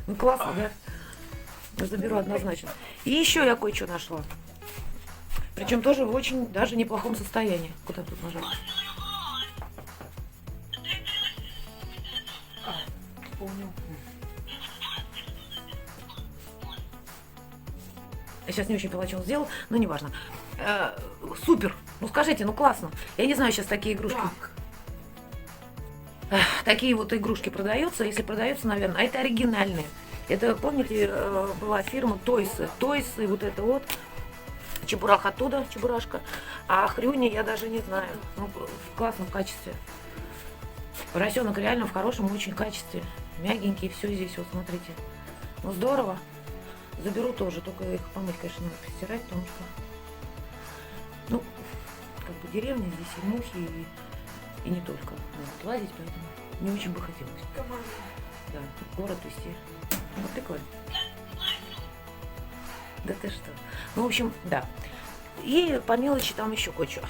Ну классно, да? Я заберу однозначно. И еще я кое-что нашла. Причем тоже в очень даже неплохом состоянии. Куда тут нажать? Понял. Я сейчас не очень поняла, что он сделал, но неважно. Супер! Ну скажите, ну классно. Я не знаю, сейчас такие игрушки. Так. Такие вот игрушки продаются. Если продаются, наверное. А это оригинальные. Это, помните, была фирма Тойсы. Тойсы, вот это вот. Чебурах оттуда, чебурашка. А хрюни я даже не знаю. Ну, в классном качестве. Поросенок реально в хорошем очень качестве. Мягенький, все здесь, вот смотрите. Ну здорово. Заберу тоже, только их помыть, конечно, надо постирать, потому что, ну, как бы деревня здесь и мухи, и не только могут лазить, поэтому не очень бы хотелось. Команда. Да, в город везти. Ну, прикольно. Да ты что? Ну, в общем, да. И по мелочи там еще кое-что.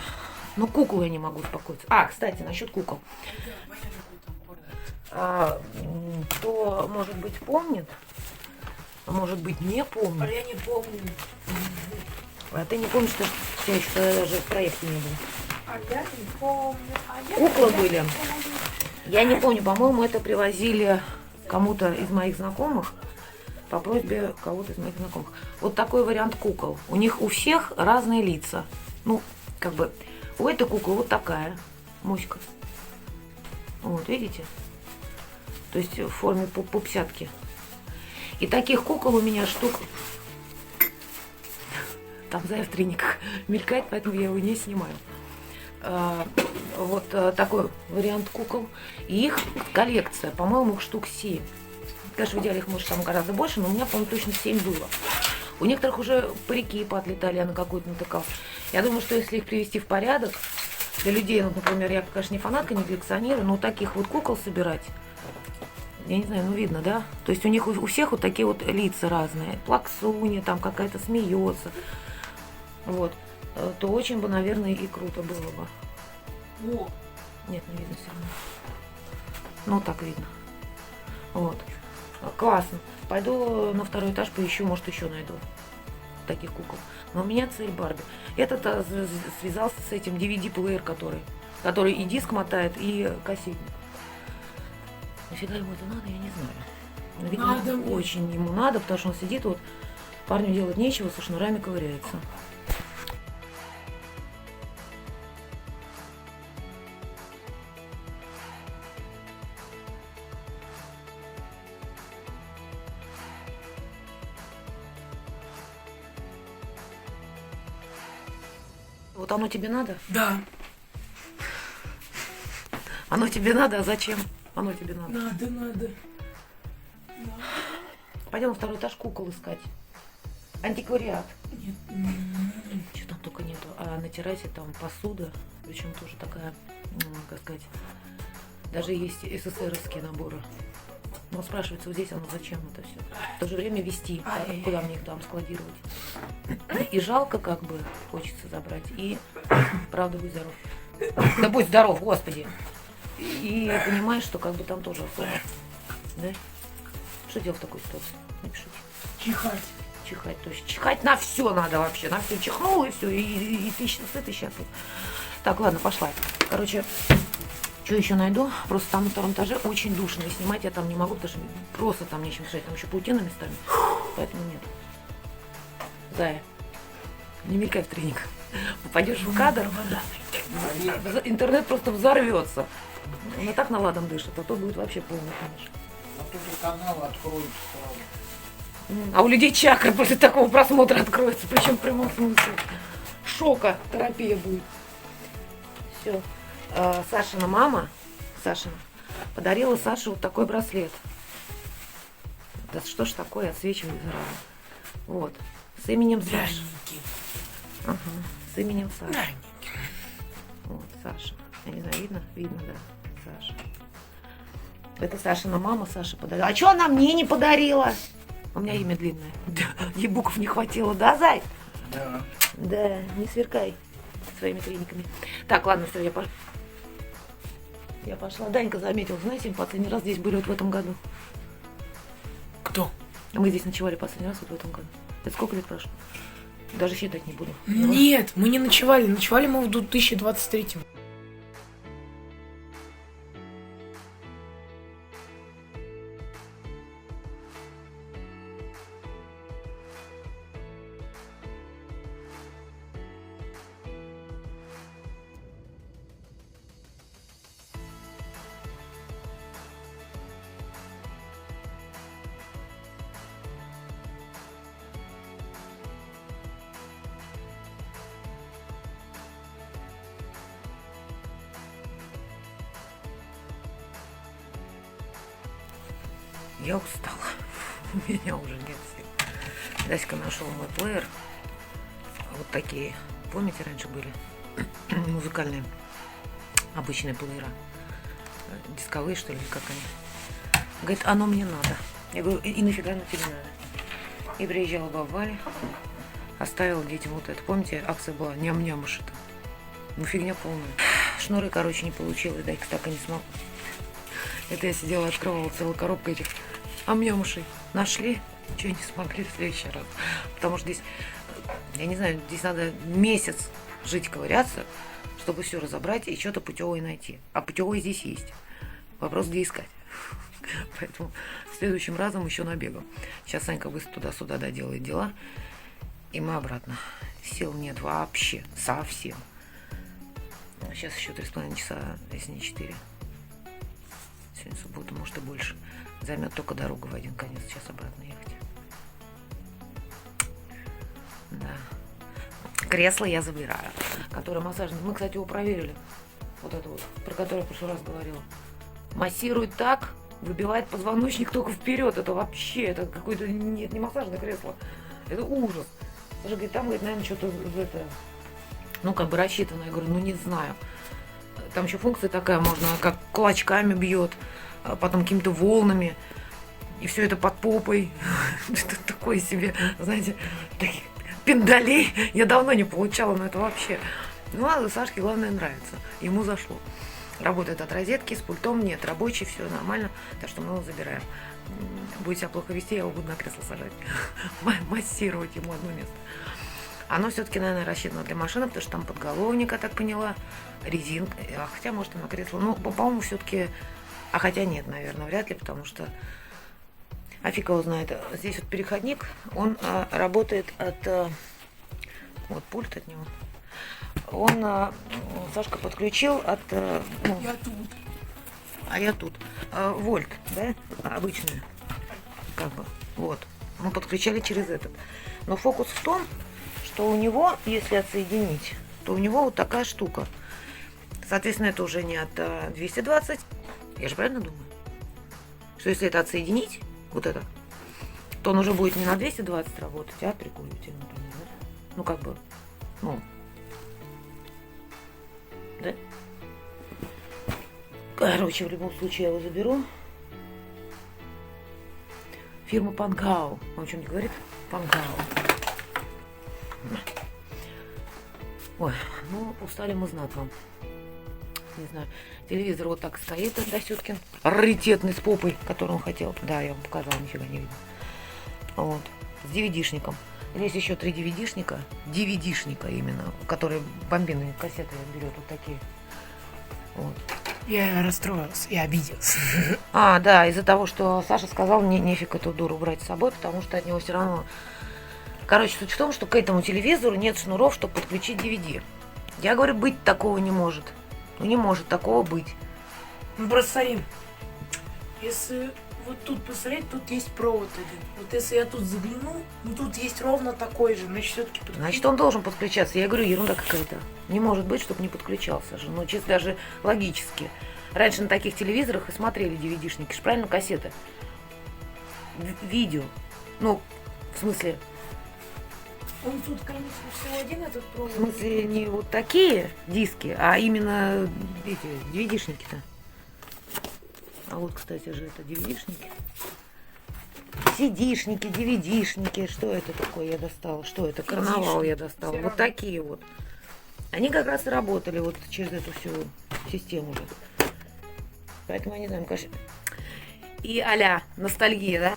Но куклу я не могу успокоиться. А, кстати, насчет кукол. Кто, может быть, помнит, а может быть, не А помнит. я не помню. А ты не помнишь, что я еще тогда даже в проекте не было. А я не помню. Куклы были. Я не помню, по-моему, это привозили кому-то из моих знакомых по просьбе кого-то из моих знакомых. Вот такой вариант кукол. У них у всех разные лица. Ну, как бы, у этой куклы вот такая моська. Вот, видите? То есть в форме пупсятки. И таких кукол у меня штук... Там зая в трениках мелькает, поэтому я его не снимаю. Вот такой вариант кукол. И их коллекция, по-моему, их штук 7. Конечно, в идеале их, может, там гораздо больше, но у меня, по-моему, точно 7 было. У некоторых уже парики поотлетали, я на какую-то натыкал. Я думаю, что если их привести в порядок, для людей, ну, например, я, конечно, не фанатка, не коллекционирую, но таких вот кукол собирать, я не знаю, ну видно, да? То есть у них у всех вот такие вот лица разные. Плаксуня, там какая-то смеется. Вот. То очень бы, наверное, и круто было бы. Во. Нет, не видно все равно. Ну, так видно. Вот. Классно. Пойду на второй этаж поищу, может, еще найду таких кукол. Но у меня цель Барби. Этот связался с этим DVD-плеер, который и диск мотает, и кассетник. Нафига ему это надо, я не знаю. Но, видимо, Надо мне. очень ему надо, потому что он сидит, вот парню делать нечего, со шнурами ковыряется. Вот оно тебе надо? Да. Оно тебе надо, а зачем? Оно тебе надо. Надо. Пойдем на второй этаж кукол искать. Антиквариат. Нет. Что там только нету. А на террасе там посуда. Причем тоже такая, ну, как сказать, даже есть СССРовские наборы. Но спрашивается, вот здесь оно зачем это все? В то же время везти, куда мне их там складировать. И жалко, как бы, хочется забрать. И правда, будь здоров. Да будь здоров, Господи. И понимаешь, что как бы там тоже особо. Да? Что делать в такой ситуации? Напишите. Чихать. Чихать точно. Чихать на все надо вообще. На все чихнул и все. И ты сыт, и счастлив. Так, ладно, пошла. Короче, что еще найду? Просто там на втором этаже очень душно. И снимать я там не могу, потому что просто там нечем дышать. Там еще паутина местами. Поэтому нет. Зая, не мелькай в треник. Попадешь в кадр, интернет просто взорвется. Он и так наладом дышит, а то будет вообще полный, конечно. На тот же канал откроют сразу. А у людей чакра после такого просмотра откроется, причем в прямом смысле. Шока, терапия будет. Все. Сашина мама, Сашина, подарила Саше вот такой браслет. Да что ж такое, отсвечивает сразу. Вот. С именем Саши. Драники. Ага. С именем Саши. Драники. Вот, Саша. Я не знаю, видно? Видно, да. Саша. Это Сашина мама, Саша подарила. А что она мне не подарила? У меня имя длинное. Ей букв не хватило, да, Зай? Да. Да, не сверкай своими трениками. Так, ладно, все, я пошла. Данька заметил, знаете, мы последний раз здесь были вот в этом году. Кто? Мы здесь ночевали последний раз вот в этом году. Это сколько лет прошло? Даже считать не буду. Нет, мы не ночевали. Ночевали мы в 2023. Я устала. У меня уже нет сил. Дасика нашел мой плеер. Вот такие. Помните, раньше были музыкальные обычные плеера? Дисковые, что ли, как они? Говорит, оно мне надо. Я говорю, и нафига оно тебе надо? И приезжала баба Валя, оставила детям вот это. Помните, акция была ням-нямыши там. Ну, фигня полная. Шнуры, короче, не получилось. Дайка так и не смог. Это я сидела, открывала целую коробку этих амнямушей. Нашли, что не смогли в следующий раз. Потому что здесь, я не знаю, здесь надо месяц жить, ковыряться, чтобы все разобрать и что-то путевое найти. А путевое здесь есть. Вопрос, где искать. Поэтому следующим разом еще набегом. Сейчас Санька быстро туда-сюда доделает дела. И мы обратно. Сил нет вообще. Совсем. Сейчас еще 3,5 часа, если не 4. Сегодня суббота, может и больше. Займет только дорога в один конец. Сейчас обратно ехать. Да. Кресло я забираю. Которое массажное. Мы, кстати, его проверили. Вот это вот, про которое я в прошлый раз говорила. Массирует так, выбивает позвоночник только вперед. Это вообще, это какое-то, нет, не массажное кресло. Это ужас. Даже говорит, там, говорит, наверное, что-то это, ну, как бы рассчитано. Я говорю, ну, не знаю. Там еще функция такая, можно как кулачками бьет, а потом какими-то волнами. И все это под попой. Это такое себе, знаете, таких пиндалей я давно не получала, но это вообще. Ну, а Сашке, главное, нравится. Ему зашло. Работает от розетки, с пультом нет, рабочий, все нормально. Так что мы его забираем. Будет себя плохо вести, я его буду на кресло сажать. Массировать ему одно место. Оно все-таки, наверное, рассчитано для машины, потому что там подголовник, я так поняла, резинка. Хотя, может, и на кресло. Ну, по-моему, все-таки... А хотя нет, наверное, вряд ли, потому что... А фиг его знает. Здесь вот переходник, он работает от... вот пульт от него. Он, Сашка подключил от... ну, Я тут. а я тут. Вольт, да? Обычную. Как бы. Вот. Мы подключали через этот. Но фокус в том, что у него, если отсоединить, то у него вот такая штука. Соответственно, это уже не от 220. Я же правильно думаю? Что если это отсоединить, вот это, то он уже будет не на 220 работать, а прикуриватель, например. Да? Ну, как бы, ну, да? Короче, в любом случае я его заберу. Фирма Пангау. Он о чем не говорит? Пангау. Ой, ну, устали мы знатно. Не знаю. Телевизор вот так стоит, Дасюткин. Раритетный с попой, который он хотел. Да, я вам показала, нифига не видно. Вот. С DVD-шником. Здесь еще 3 DVD-шника. DVD-шника именно, которые бомбинные кассеты берет. Вот такие. Вот. Я расстроился, я обиделся. А, да, из-за того, что Саша сказал, мне нефиг эту дуру брать с собой, потому что от него все равно... Короче, суть в том, что к этому телевизору нет шнуров, чтобы подключить DVD. Я говорю, быть такого не может. Ну, не может такого быть. Ну, просто смотри, если вот тут посмотреть, тут есть провод один. Вот если я тут загляну, ну тут есть ровно такой же, значит, все-таки тут... Значит, он должен подключаться. Я говорю, ерунда какая-то. Не может быть, чтобы не подключался же. Ну, чисто даже логически. Раньше на таких телевизорах и смотрели DVD-шники, ж правильно, кассеты. Видео. Ну, в смысле... Он тут, конечно, всего один этот провод. В смысле, не вот такие диски, а именно эти DVD-шники-то. А вот, кстати же, это DVD-шники. CD-шники, DVD-шники. Что это такое я достала? Что это? Карнавал я достала. Вот такие вот. Они как раз и работали вот через эту всю систему же. Поэтому я не знаю, конечно. И а-ля ностальгия, да?